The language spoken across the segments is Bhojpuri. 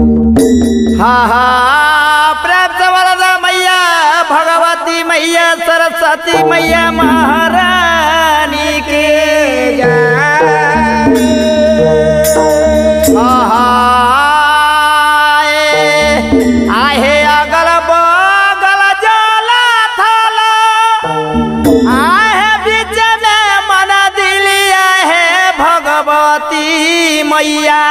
हा हा प्रेम से वरदा मैया भगवती मैया सरस्वती मैया महारानी के आहे अगल बगल जाला थाला आहे बीच में मन दिलिया है भगवती मैया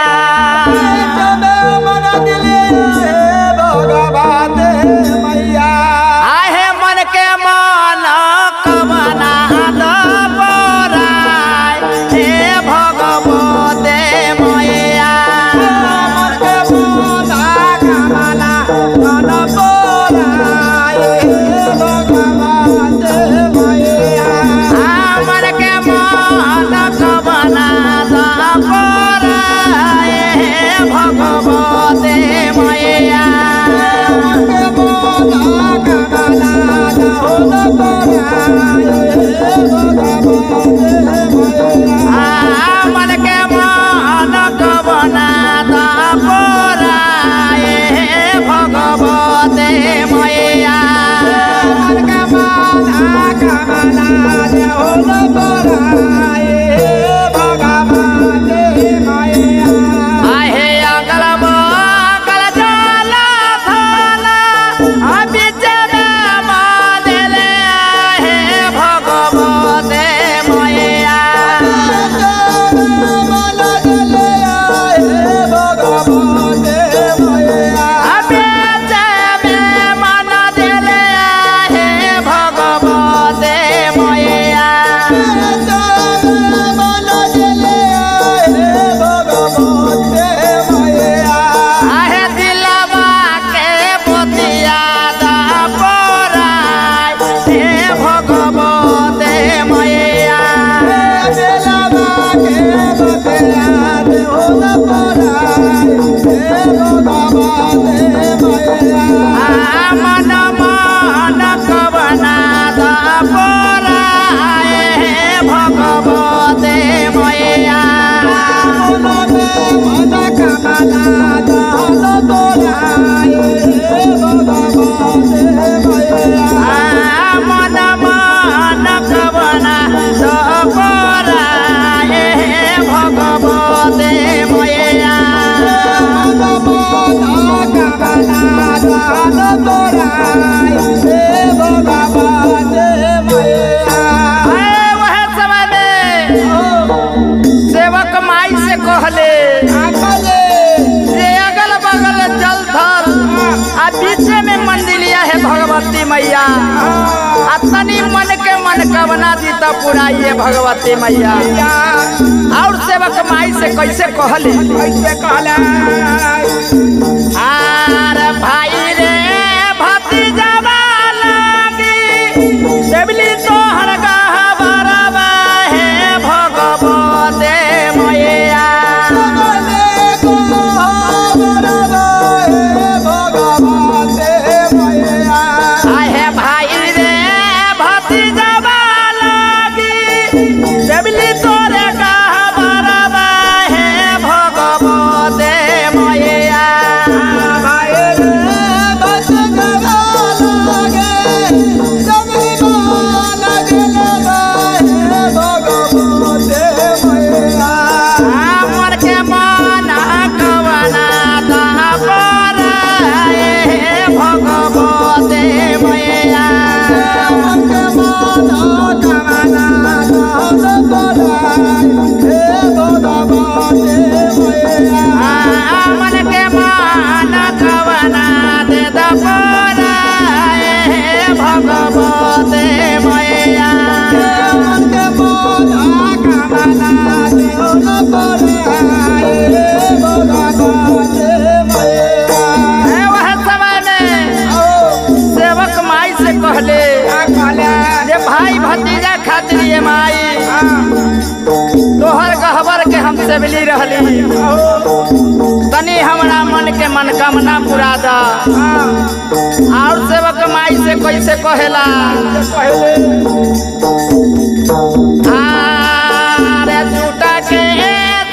आहे मन के मन कमना दबराय हे भगवते मैया मन के मन कमना दबराय हे भगवते मैया मन के मन कमना दबराय हे भगवते मैया मन के मन कबना दबराय हे भगवते मैया मन के मन कबना दबराय हे भगवते मैया आहे अगल बगल जाला थाला बीच में मादले हे भगवते मैया मन मन कबना दबराय हे भगवते मैया मन कबना दबराय हे भगवते मैया मन मन कबना दबराय हे भगवते मैया सेवक माई से कहले जे अगल बगल जल धर आ पीछे में मंदिलिया है भगवती मैया आ तनी मन के मन कवना दी तो पुराइए भगवती मैया। और सेवक माई से कैसे कहले आर भाई रे भतीजा लागी सेबली तोहर गहबरवा हे भगवते मैया आहे भाई रे भतीजा लागी सेबली तोरे गहबरवा हे भगवते मैया मन के मन कवना दबराय हे भगवते मैया मन के मन कवना दबराय हे भगवते मैया मन के मन कवना दबराय हे भगवते मैया मन के मन कवना सेवक माई से कहले जे भाई भतीजा खातिर ये माई तोहर गहबर के हम सेबली रहली तनी हमरा मन के मनकामना पूरा दा। और सेवक माई से कैसे कहेला आरे झूठा के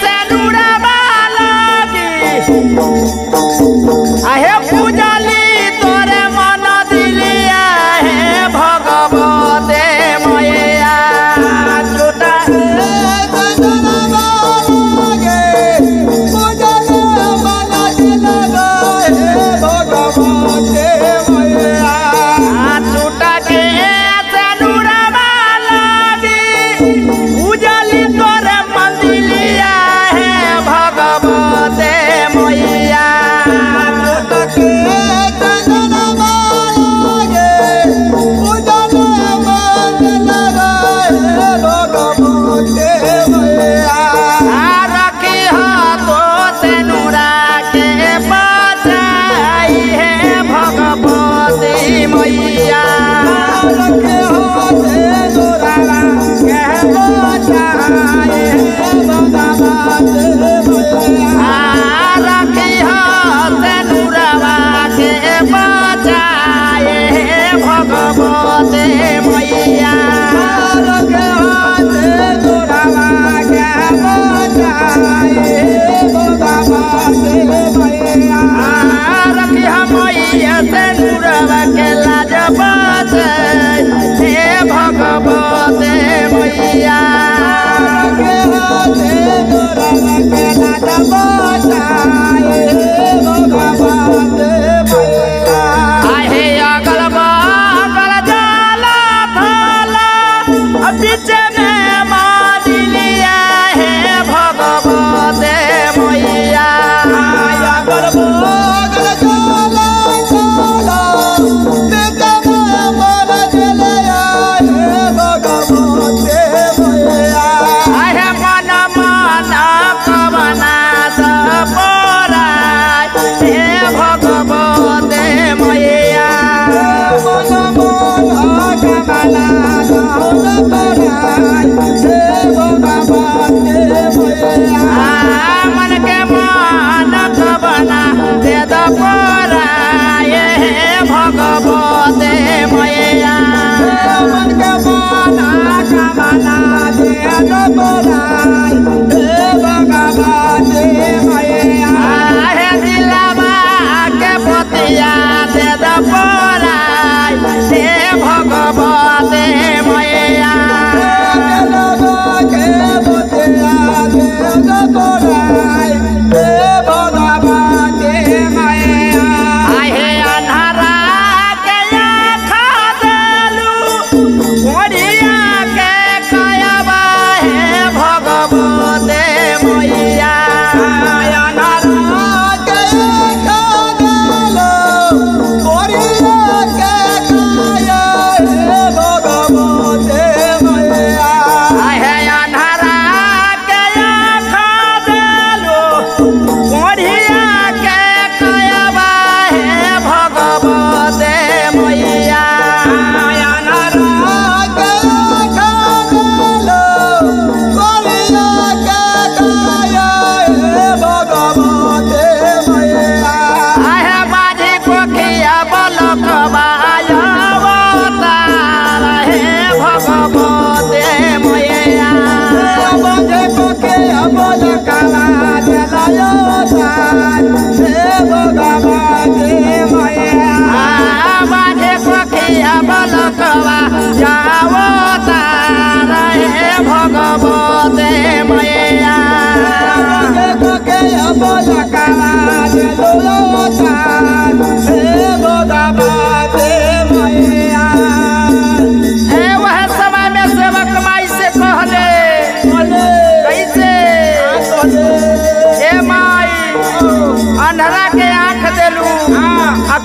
से नुड़ा बालगी आहे पूजाली तोरे मन दिलिया हे भगवते मैया झूठा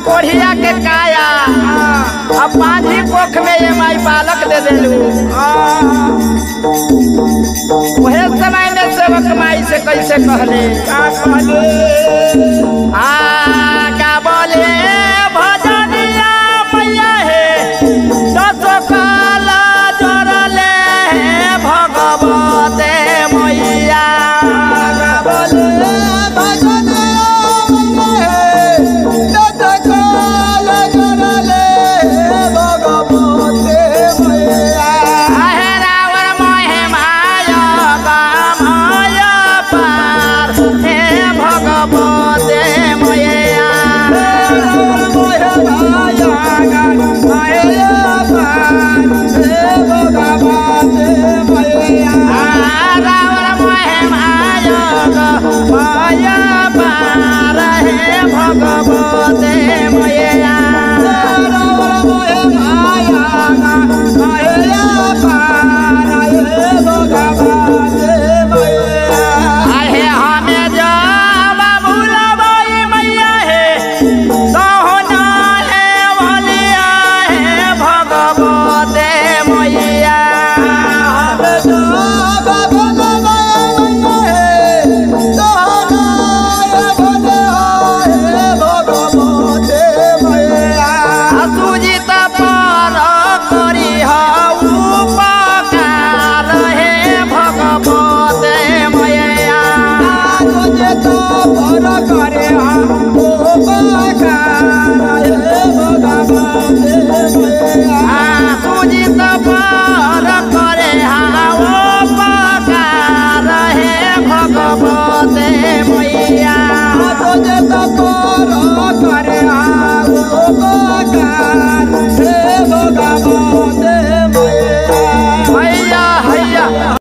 कोढ़िया के काया अब माझी कोख में ये माई बालक दे देलू। वह समय में सेवक माई से कैसे कहले का बोले भजनिया मैया हे दस काला जरले भगवते मैया भगवते तो